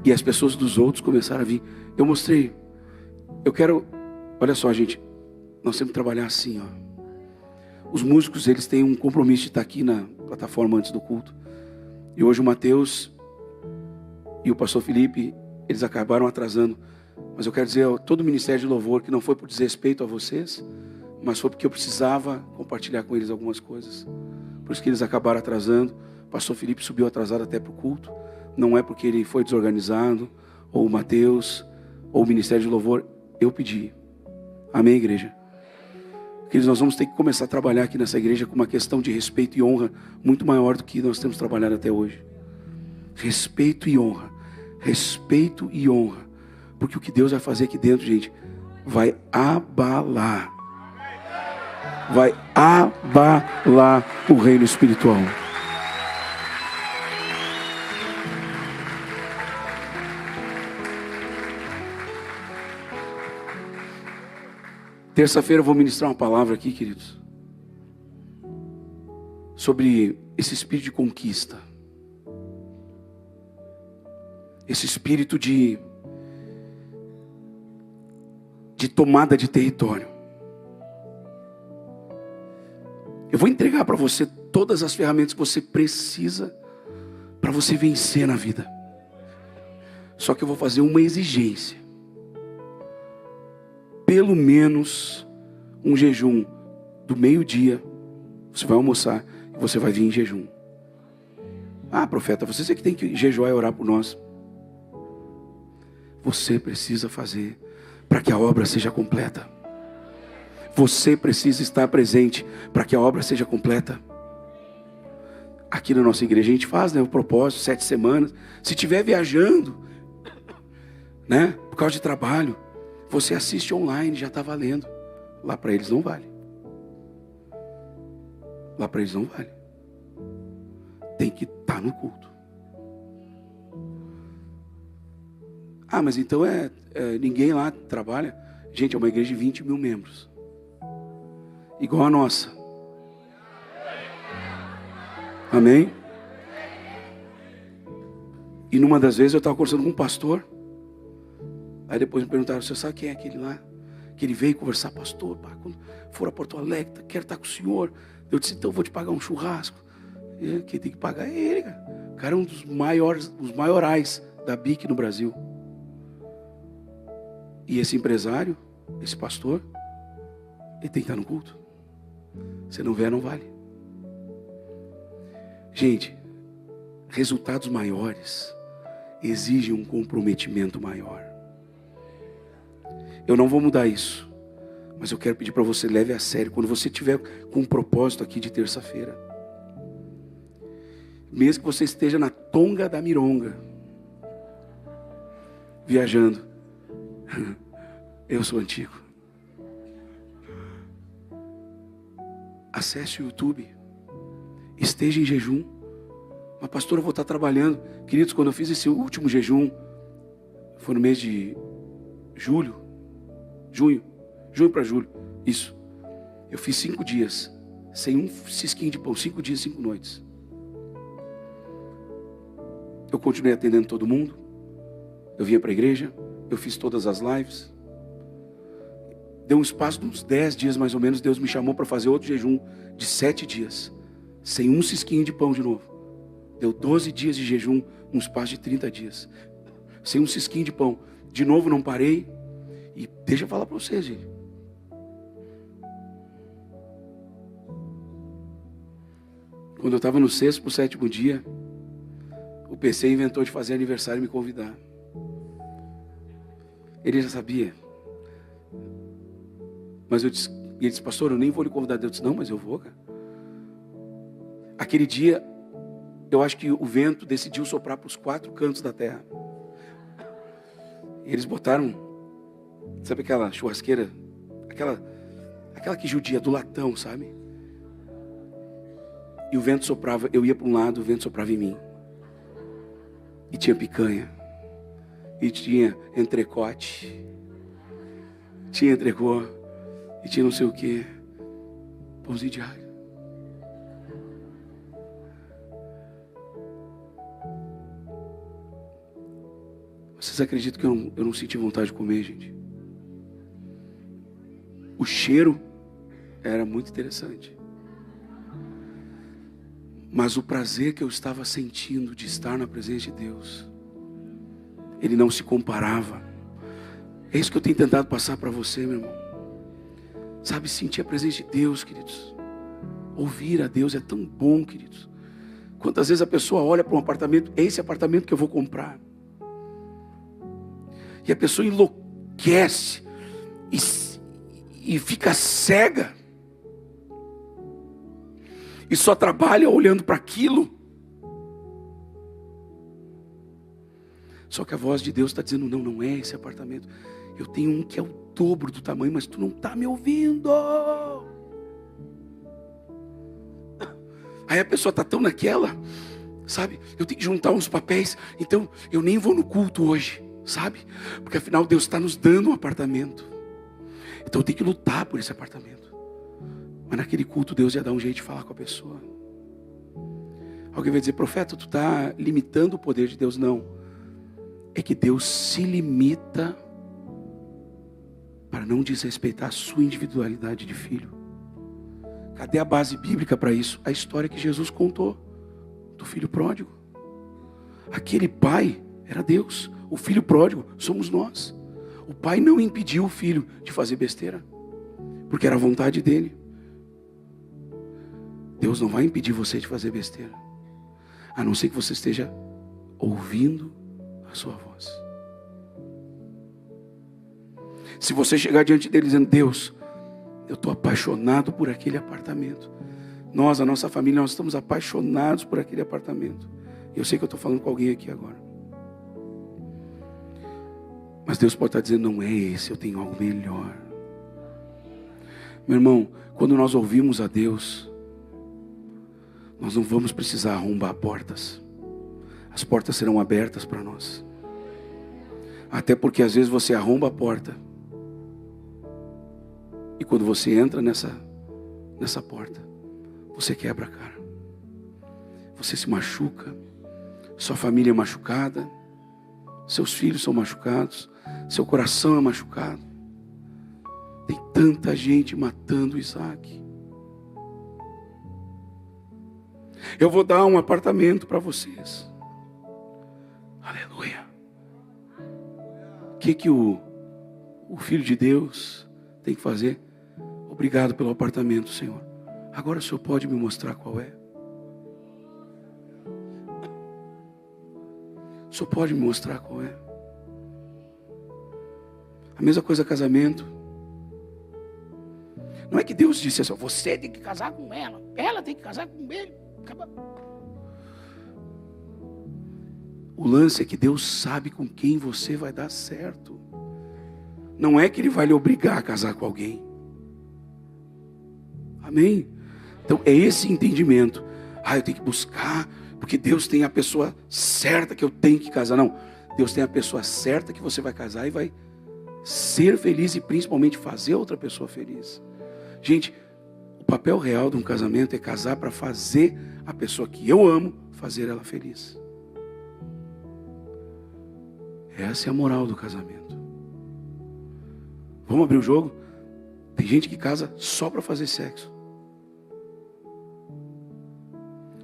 E as pessoas dos outros começaram a vir. Eu mostrei. Eu quero... Olha só, gente. Nós temos que trabalhar assim, ó. Os músicos, eles têm um compromisso de estar aqui na plataforma antes do culto. E hoje o Mateus e o pastor Felipe, eles acabaram atrasando. Mas eu quero dizer a todo o ministério de louvor que não foi por desrespeito a vocês, mas foi porque eu precisava compartilhar com eles algumas coisas. Por isso que eles acabaram atrasando. O pastor Felipe subiu atrasado até para o culto. Não é porque ele foi desorganizado ou o Mateus, ou o Ministério de Louvor, eu pedi. Amém, igreja? Queridos, nós vamos ter que começar a trabalhar aqui nessa igreja com uma questão de respeito e honra muito maior do que nós temos trabalhado até hoje. Respeito e honra. Respeito e honra. Porque o que Deus vai fazer aqui dentro, gente, vai abalar. Vai abalar o reino espiritual. Terça-feira eu vou ministrar uma palavra aqui, queridos, sobre esse espírito de conquista. Esse espírito de tomada de território. Eu vou entregar para você todas as ferramentas que você precisa para você vencer na vida. Só que eu vou fazer uma exigência. Pelo menos um jejum do meio-dia. Você vai almoçar e você vai vir em jejum. Ah, profeta, você é que tem que jejuar e orar por nós. Você precisa fazer para que a obra seja completa. Você precisa estar presente para que a obra seja completa. Aqui na nossa igreja a gente faz, né, o propósito, 7 semanas. Se estiver viajando, né, por causa de trabalho, você assiste online, já está valendo. Lá para eles não vale. Lá para eles não vale. Tem que estar no culto. Ah, mas então ninguém lá trabalha. Gente, é uma igreja de 20 mil membros. Igual a nossa. Amém? E numa das vezes eu estava conversando com um pastor. Aí depois me perguntaram: você sabe quem é aquele lá? Que ele veio conversar, pastor, pá, quando for a Porto Alegre, quero estar com o senhor. Eu disse: então eu vou te pagar um churrasco. E quem tem que pagar é ele, cara. O cara é um dos maiorais da BIC no Brasil. E esse empresário, esse pastor, ele tem que estar no culto. Se não vier, não vale. Gente, resultados maiores exigem um comprometimento maior. Eu não vou mudar isso, mas eu quero pedir para você, leve a sério. Quando você estiver com um propósito aqui de terça-feira, mesmo que você esteja na tonga da mironga, viajando, eu sou antigo, acesse o YouTube, esteja em jejum. Mas pastor, eu vou estar trabalhando. Queridos, quando eu fiz esse último jejum, foi no mês de junho para julho, isso. Eu fiz 5 dias, sem um cisquinho de pão, 5 dias, 5 noites. Eu continuei atendendo todo mundo. Eu vinha para a igreja, eu fiz todas as lives. Deu um espaço de uns 10 dias mais ou menos, Deus me chamou para fazer outro jejum de 7 dias, sem um cisquinho de pão de novo. Deu 12 dias de jejum, num espaço de 30 dias, sem um cisquinho de pão. De novo não parei. E deixa eu falar para vocês, gente. Quando eu estava no 6º para o 7º dia, o PC inventou de fazer aniversário e me convidar. Ele já sabia. Mas ele disse: pastor, eu nem vou lhe convidar. Eu disse: não, mas eu vou, cara. Aquele dia, eu acho que o vento decidiu soprar para os 4 cantos da terra. E eles botaram, sabe aquela churrasqueira, aquela que judia, do latão, sabe? E o vento soprava, eu ia para um lado, o vento soprava em mim. E tinha picanha. E tinha entrecote. Tinha entrecô. E tinha não sei o que. Pãozinho de alho. Vocês acreditam que eu não senti vontade de comer, gente? O cheiro era muito interessante. Mas o prazer que eu estava sentindo de estar na presença de Deus, ele não se comparava. É isso que eu tenho tentado passar para você, meu irmão. Sabe, sentir a presença de Deus, queridos. Ouvir a Deus é tão bom, queridos. Quantas vezes a pessoa olha para um apartamento: é esse apartamento que eu vou comprar. E a pessoa enlouquece e fica cega. E só trabalha olhando para aquilo. Só que a voz de Deus está dizendo, não é esse apartamento. Eu tenho um que é o dobro do tamanho, mas tu não está me ouvindo. Aí a pessoa está tão naquela, sabe? Eu tenho que juntar uns papéis, então eu nem vou no culto hoje, sabe? Porque afinal Deus está nos dando um apartamento. Então eu tenho que lutar por esse apartamento. Mas naquele culto Deus ia dar um jeito de falar com a pessoa. Alguém vai dizer, profeta, tu está limitando o poder de Deus? Não. É que Deus se limita para não desrespeitar a sua individualidade de filho. Cadê a base bíblica para isso? A história que Jesus contou do filho pródigo. Aquele pai era Deus, o filho pródigo somos nós. O pai não impediu o filho de fazer besteira, porque era a vontade dele. Deus não vai impedir você de fazer besteira, a não ser que você esteja ouvindo a sua voz. Se você chegar diante dele dizendo, Deus, eu estou apaixonado por aquele apartamento. Nós, a nossa família, nós estamos apaixonados por aquele apartamento. Eu sei que eu estou falando com alguém aqui agora. Mas Deus pode estar dizendo, não é esse, eu tenho algo melhor. Meu irmão, quando nós ouvimos a Deus, nós não vamos precisar arrombar portas. As portas serão abertas para nós. Até porque às vezes você arromba a porta. E quando você entra nessa porta, você quebra a cara. Você se machuca. Sua família é machucada. Seus filhos são machucados. Seu coração é machucado. Tem tanta gente matando Isaac. Eu vou dar um apartamento para vocês. Aleluia. O que o Filho de Deus tem que fazer? Obrigado pelo apartamento, Senhor. Agora o Senhor pode me mostrar qual é? O Senhor pode me mostrar qual é? A mesma coisa casamento. Não é que Deus disse assim, você tem que casar com ela tem que casar com ele. Acaba. O lance é que Deus sabe com quem você vai dar certo. Não é que Ele vai lhe obrigar a casar com alguém. Amém? Então é esse entendimento. Eu tenho que buscar, porque Deus tem a pessoa certa que eu tenho que casar. Não, Deus tem a pessoa certa que você vai casar e vai ser feliz e principalmente fazer outra pessoa feliz. Gente, o papel real de um casamento é casar para fazer a pessoa que eu amo, fazer ela feliz. Essa é a moral do casamento. Vamos abrir o jogo? Tem gente que casa só para fazer sexo.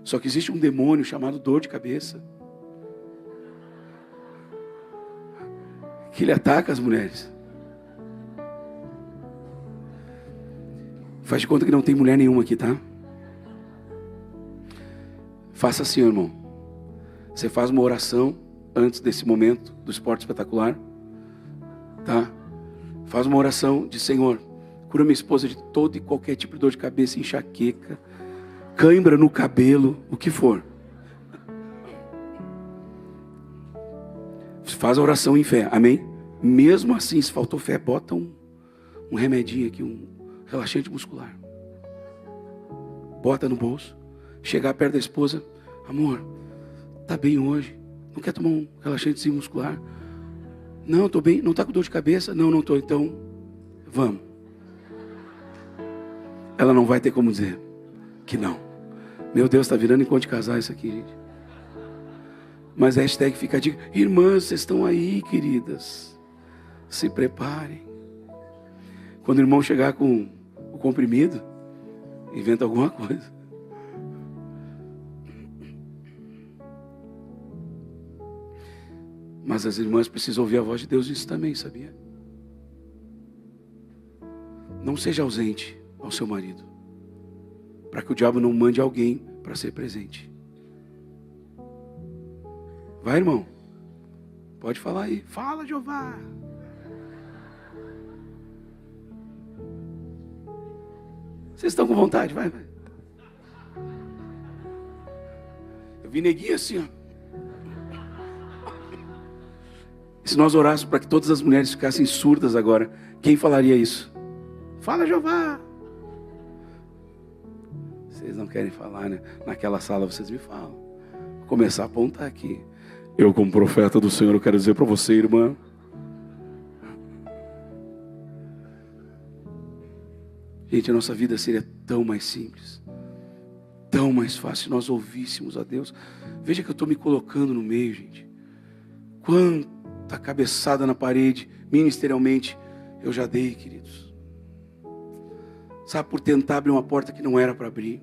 Só que existe um demônio chamado dor de cabeça, que ele ataca as mulheres. Faz de conta que não tem mulher nenhuma aqui, tá? Faça assim, irmão. Você faz uma oração antes desse momento do esporte espetacular, tá? Faz uma oração de Senhor, cura minha esposa de todo e qualquer tipo de dor de cabeça, enxaqueca, cãibra no cabelo, o que for. Faz a oração em fé, amém? Mesmo assim, se faltou fé, bota um remedinho aqui, um relaxante muscular. Bota no bolso. Chegar perto da esposa, amor, tá bem hoje? Não quer tomar um relaxante muscular? Não, tô bem. Não tá com dor de cabeça? Não tô. Então, vamos. Ela não vai ter como dizer que não. Meu Deus, está virando encontro de casar isso aqui, gente. Mas a hashtag fica a dica. Irmãs, vocês estão aí, queridas. Se preparem. Quando o irmão chegar com o comprimido, inventa alguma coisa. Mas as irmãs precisam ouvir a voz de Deus nisso também, sabia? Não seja ausente ao seu marido, para que o diabo não mande alguém para ser presente. Vai, irmão. Pode falar aí. Fala, Jeová. Vocês estão com vontade? Vai. Eu vi neguinho assim, ó. E se nós orássemos para que todas as mulheres ficassem surdas agora, quem falaria isso? Fala, Jeová. Vocês não querem falar, né? Naquela sala vocês me falam. Vou começar a apontar aqui. Eu, como profeta do Senhor, eu quero dizer para você, irmã. Gente, a nossa vida seria tão mais simples, tão mais fácil se nós ouvíssemos a Deus. Veja que eu estou me colocando no meio, gente. Quanta cabeçada na parede, ministerialmente, eu já dei, queridos. Sabe, por tentar abrir uma porta que não era para abrir.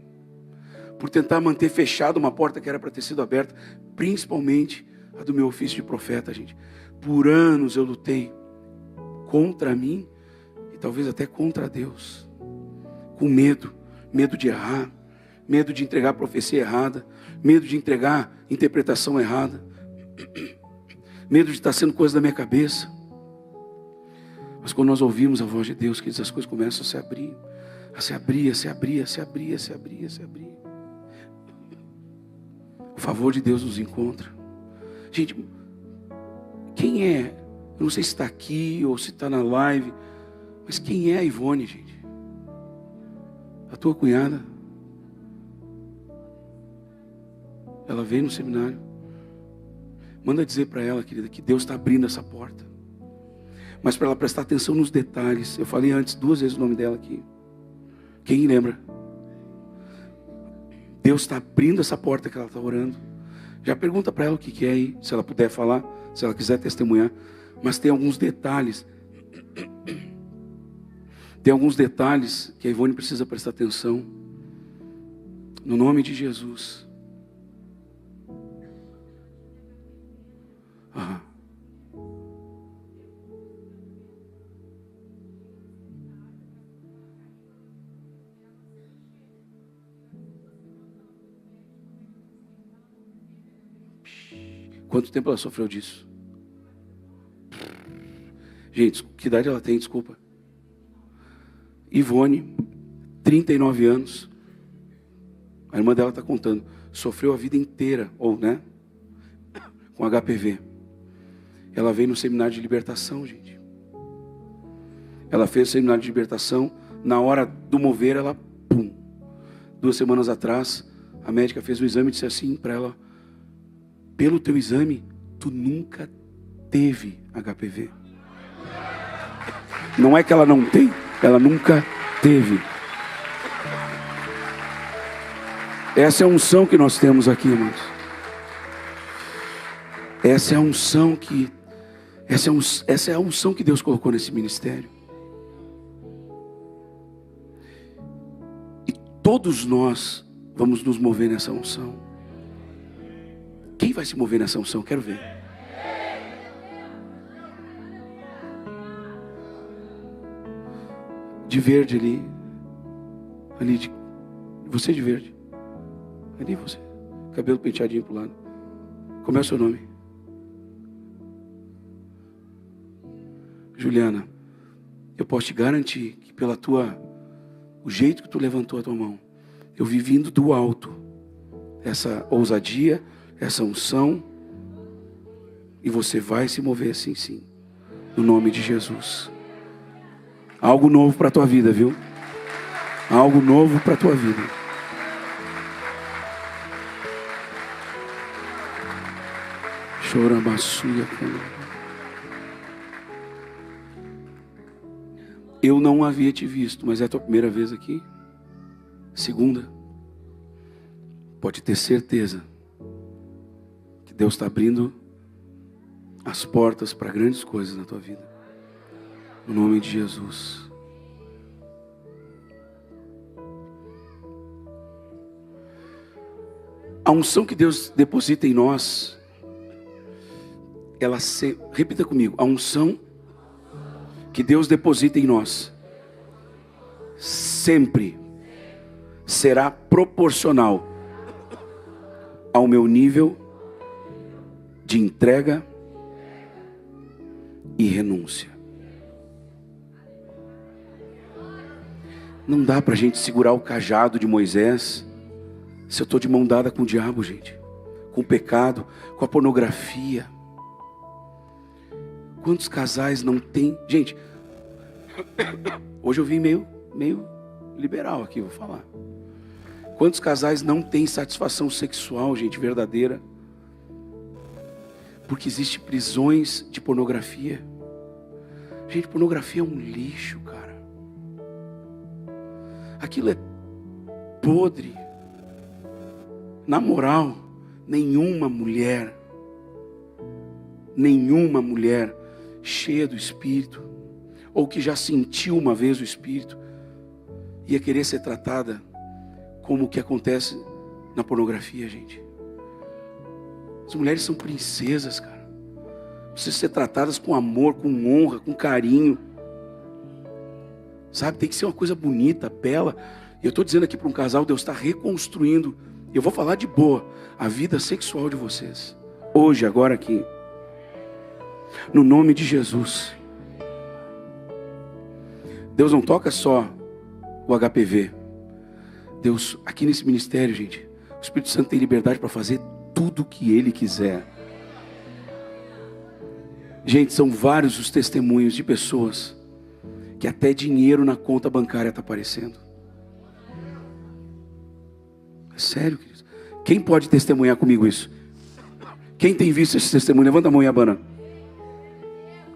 Por tentar manter fechada uma porta que era para ter sido aberta. Principalmente a do meu ofício de profeta, gente. Por anos eu lutei contra mim e talvez até contra Deus. Com medo de errar, medo de entregar a profecia errada, medo de entregar a interpretação errada, medo de estar sendo coisa da minha cabeça. Mas quando nós ouvimos a voz de Deus, que as coisas começam a se abrir, a se abrir, a se abrir, a se abrir, a se abrir, a se abrir. O favor de Deus nos encontra. Gente, quem é? Eu não sei se está aqui ou se está na live, mas quem é a Ivone, gente? A tua cunhada? Ela veio no seminário. Manda dizer para ela, querida, que Deus está abrindo essa porta. Mas para ela prestar atenção nos detalhes. Eu falei antes 2 vezes o nome dela aqui. Quem lembra? Deus está abrindo essa porta que ela está orando. Já pergunta para ela o que é aí, se ela puder falar, se ela quiser testemunhar. Mas tem alguns detalhes. Tem alguns detalhes que a Ivone precisa prestar atenção. No nome de Jesus. Quanto tempo ela sofreu disso? Gente, que idade ela tem? Desculpa. Ivone, 39 anos. A irmã dela está contando. Sofreu a vida inteira, ou né? Com HPV. Ela veio no seminário de libertação, gente. Ela fez o seminário de libertação. Na hora do mover, ela, pum. 2 semanas atrás, a médica fez um exame e disse assim para ela: pelo teu exame, tu nunca teve HPV. Não é que ela não tem, ela nunca teve. Essa é a unção que nós temos aqui, irmãos. Essa é a unção que Deus colocou nesse ministério. E todos nós vamos nos mover nessa unção. Quem vai se mover nessa unção? Quero ver. De verde ali. Você de verde. Ali você. Cabelo penteadinho pro lado. Como é o seu nome? Juliana. Eu posso te garantir que o jeito que tu levantou a tua mão, eu vi vindo do alto essa ousadia, essa unção, e você vai se mover assim, sim, no nome de Jesus. Algo novo para a tua vida, viu? Algo novo para a tua vida. Choramassuia. Eu não havia te visto, mas é a tua primeira vez aqui? Segunda? Pode ter certeza que Deus está abrindo as portas para grandes coisas na tua vida. No nome de Jesus. A unção que Deus deposita em nós, repita comigo, a unção que Deus deposita em nós sempre será proporcional ao meu nível de entrega e renúncia. Não dá para a gente segurar o cajado de Moisés se eu estou de mão dada com o diabo, gente. Com o pecado, com a pornografia. Quantos casais não tem? Gente, hoje eu vim meio liberal aqui, vou falar. Quantos casais não têm satisfação sexual, gente, verdadeira? Porque existem prisões de pornografia. Gente, pornografia é um lixo, cara. Aquilo é podre. Na moral, nenhuma mulher cheia do Espírito, ou que já sentiu uma vez o Espírito, ia querer ser tratada como o que acontece na pornografia, gente. As mulheres são princesas, cara. Precisam ser tratadas com amor, com honra, com carinho. Sabe, tem que ser uma coisa bonita, bela. E eu estou dizendo aqui para um casal, Deus está reconstruindo. Eu vou falar de boa, a vida sexual de vocês. Hoje, agora aqui. No nome de Jesus. Deus não toca só o HPV. Deus, aqui nesse ministério, gente, o Espírito Santo tem liberdade para fazer tudo o que Ele quiser. Gente, são vários os testemunhos de pessoas que até dinheiro na conta bancária está aparecendo. É sério, queridos. Quem pode testemunhar comigo isso? Quem tem visto esse testemunho? Levanta a mão e abana.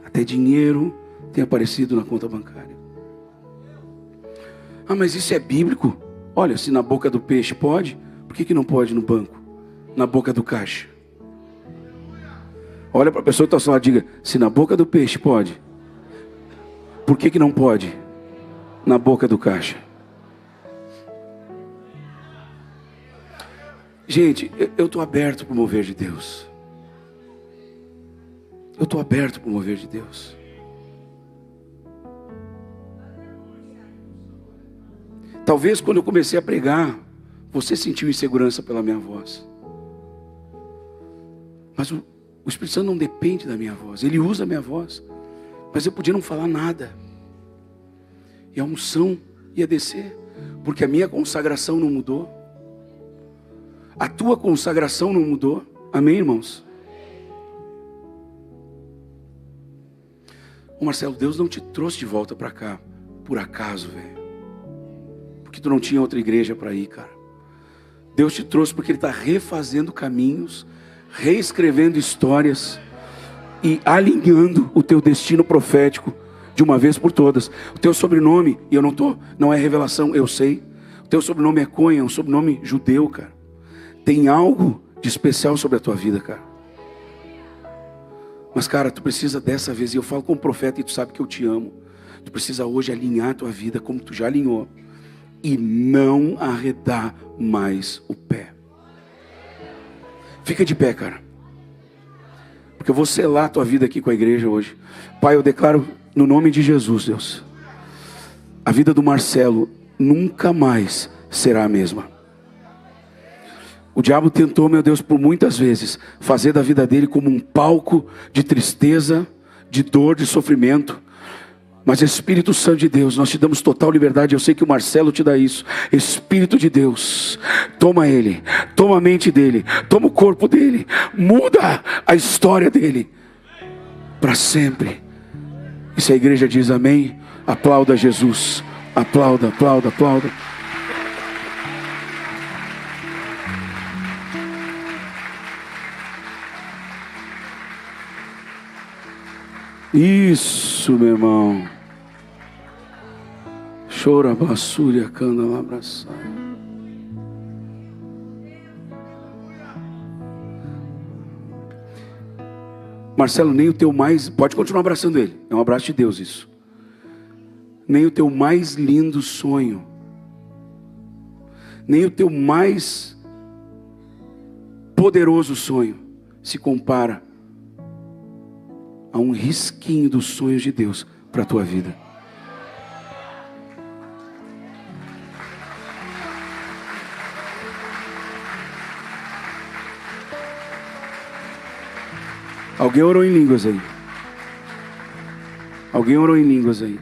Até dinheiro tem aparecido na conta bancária. Ah, mas isso é bíblico? Olha, se na boca do peixe pode, por que não pode no banco? Na boca do caixa? Olha para a pessoa que está ao seu lado e diga, se na boca do peixe pode, por que não pode na boca do caixa? Gente, eu estou aberto para o mover de Deus. Eu estou aberto para o mover de Deus. Talvez quando eu comecei a pregar, você sentiu insegurança pela minha voz. Mas o Espírito Santo não depende da minha voz. Ele usa a minha voz. Mas eu podia não falar nada. E a unção ia descer. Porque a minha consagração não mudou. A tua consagração não mudou. Amém, irmãos? Ô Marcelo, Deus não te trouxe de volta para cá por acaso, velho. Porque tu não tinha outra igreja para ir, cara. Deus te trouxe porque Ele está refazendo caminhos, reescrevendo histórias e alinhando o teu destino profético de uma vez por todas. O teu sobrenome, e não é revelação, eu sei. O teu sobrenome é Cohen, é um sobrenome judeu, cara. Tem algo de especial sobre a tua vida, cara. Mas, cara, tu precisa dessa vez, e eu falo como profeta e tu sabe que eu te amo. Tu precisa hoje alinhar a tua vida como tu já alinhou. E não arredar mais o pé. Fica de pé, cara. Porque eu vou selar a tua vida aqui com a igreja hoje. Pai, eu declaro no nome de Jesus, Deus. A vida do Marcelo nunca mais será a mesma. O diabo tentou, meu Deus, por muitas vezes, fazer da vida dele como um palco de tristeza, de dor, de sofrimento. Mas Espírito Santo de Deus, nós te damos total liberdade. Eu sei que o Marcelo te dá isso. Espírito de Deus, toma ele, toma a mente dele, toma o corpo dele, muda a história dele para sempre. E se a igreja diz amém, aplauda Jesus. Aplauda, aplauda, aplauda. Isso, meu irmão. Chora, basúria, cana, lá, abraçar. Marcelo, nem o teu mais... Pode continuar abraçando ele. É um abraço de Deus isso. Nem o teu mais lindo sonho, nem o teu mais poderoso sonho se compara a um risquinho dos sonhos de Deus para a tua vida. Alguém orou em línguas aí? Alguém orou em línguas aí?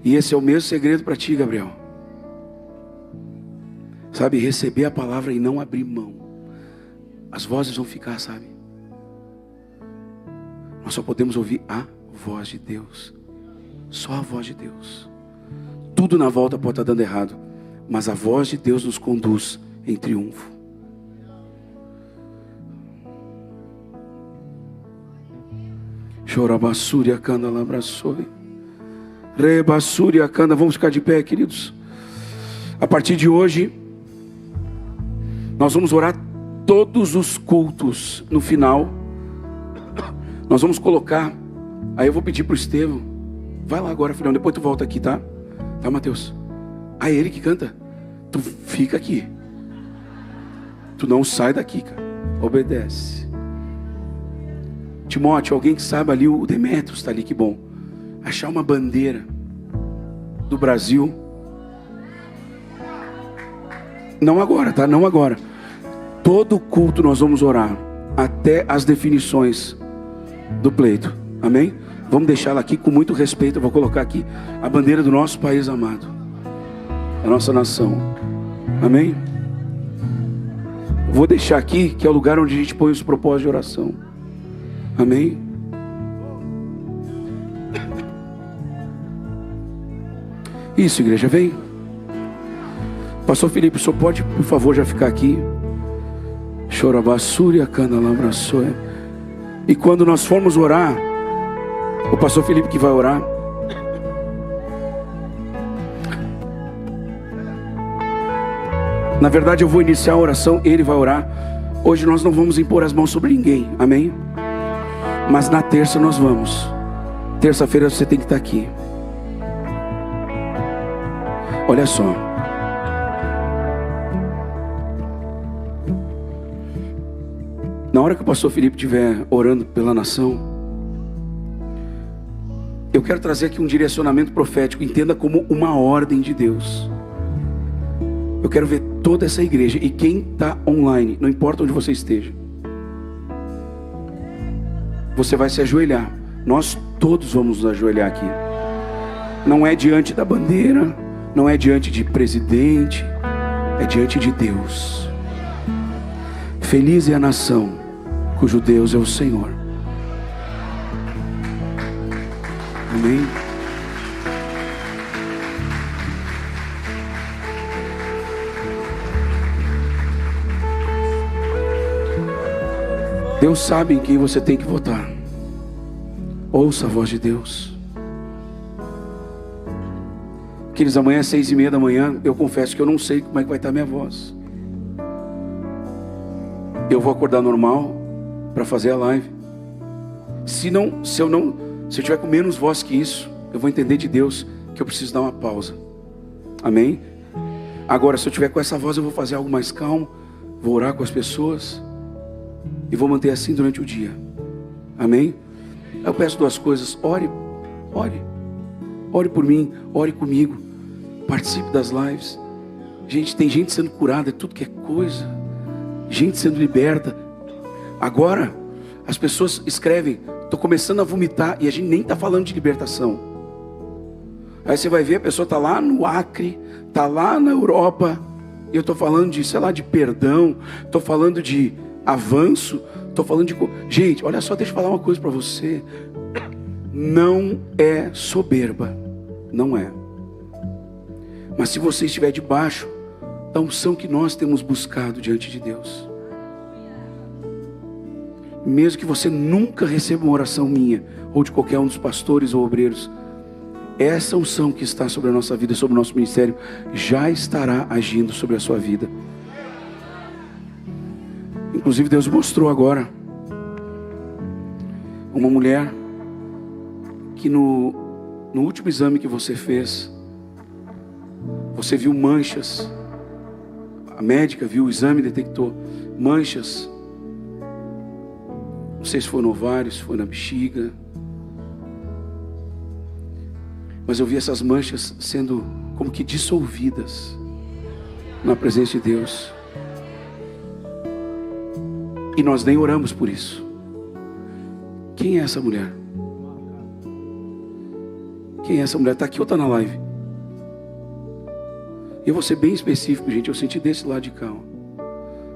E esse é o mesmo segredo para ti, Gabriel. Sabe, receber a palavra e não abrir mão. As vozes vão ficar, sabe? Nós só podemos ouvir a voz de Deus. Só a voz de Deus. Tudo na volta pode estar dando errado, mas a voz de Deus nos conduz em triunfo. Chorabassúria canda labraçoi. Rebassúria canda. Vamos ficar de pé, queridos. A partir de hoje, nós vamos orar todos os cultos. No final, nós vamos colocar. Aí eu vou pedir para o Estevão. Vai lá agora, filhão. Depois tu volta aqui, tá? Tá, Mateus? Ah, é ele que canta? Tu fica aqui. Tu não sai daqui, cara. Obedece. Timóteo, alguém que saiba ali, o Demetrios está ali, que bom. Achar uma bandeira do Brasil. Não agora, tá? Não agora. Todo culto nós vamos orar até as definições do pleito. Amém? Vamos deixá-la aqui com muito respeito. Eu vou colocar aqui a bandeira do nosso país amado, a nossa nação. Amém? Vou deixar aqui, que é o lugar onde a gente põe os propósitos de oração. Amém? Isso, igreja, vem. Pastor Felipe, o senhor pode, por favor, já ficar aqui? Chorabassúria cana labraçoia. E quando nós formos orar, o pastor Felipe que vai orar. Na verdade eu vou iniciar a oração, ele vai orar. Hoje nós não vamos impor as mãos sobre ninguém, amém? Mas na terça nós vamos. Terça-feira você tem que estar aqui. Olha só. Na hora que o pastor Felipe estiver orando pela nação, eu quero trazer aqui um direcionamento profético. Entenda como uma ordem de Deus. Eu quero ver toda essa igreja e quem está online, não importa onde você esteja, você vai se ajoelhar. Nós todos vamos nos ajoelhar aqui. Não é diante da bandeira, não é diante de presidente, é diante de Deus. Feliz é a nação cujo Deus é o Senhor. Amém? Deus sabe em quem você tem que votar. Ouça a voz de Deus. Queridos, amanhã às 6:30 da manhã, eu confesso que eu não sei como é que vai estar a minha voz. Eu vou acordar normal para fazer a live. Se eu tiver com menos voz que isso, eu vou entender de Deus que eu preciso dar uma pausa. Amém? Agora, se eu tiver com essa voz, eu vou fazer algo mais calmo, vou orar com as pessoas e vou manter assim durante o dia. Amém? Eu peço duas coisas: ore por mim, ore comigo, participe das lives. Gente, tem gente sendo curada, tudo que é coisa, gente sendo liberta. Agora as pessoas escrevem: estou começando a vomitar, e a gente nem está falando de libertação. Aí você vai ver, a pessoa está lá no Acre, está lá na Europa, e eu estou falando de, sei lá, de perdão, estou falando de avanço, estou falando de... Gente, olha só, deixa eu falar uma coisa para você. Não é soberba, não é. Mas se você estiver debaixo da unção que nós temos buscado diante de Deus, mesmo que você nunca receba uma oração minha, ou de qualquer um dos pastores ou obreiros, essa unção que está sobre a nossa vida, sobre o nosso ministério, já estará agindo sobre a sua vida. Inclusive Deus mostrou agora uma mulher que no último exame que você fez, você viu manchas. A médica viu o exame, detectou manchas. Não sei se foi no ovário, se foi na bexiga, mas eu vi essas manchas sendo como que dissolvidas na presença de Deus. E nós nem oramos por isso. Quem é essa mulher? Quem é essa mulher? Está aqui ou está na live? E eu vou ser bem específico, gente. Eu senti desse lado de cá.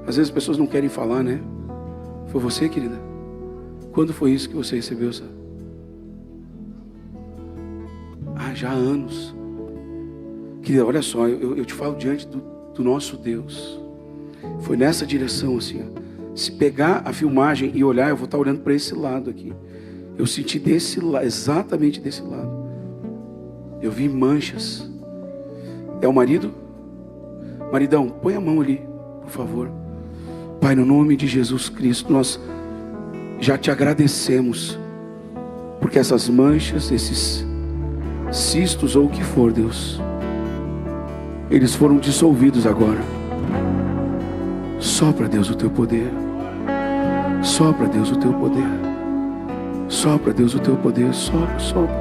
Às vezes as pessoas não querem falar, né? Foi você, querida? Quando foi isso que você recebeu, sabe? Já há anos. Querida, olha só, eu te falo diante do nosso Deus. Foi nessa direção assim, ó. Se pegar a filmagem e olhar, eu vou estar olhando para esse lado aqui. Eu senti desse lado, exatamente desse lado. Eu vi manchas. É o marido? Maridão, põe a mão ali, por favor. Pai, no nome de Jesus Cristo, nós já te agradecemos, porque essas manchas, esses cistos ou o que for, Deus, eles foram dissolvidos agora. Sopra, Deus, o teu poder. Sopra, Deus, o teu poder. Sopra, Deus, o teu poder. Sopra, sopra.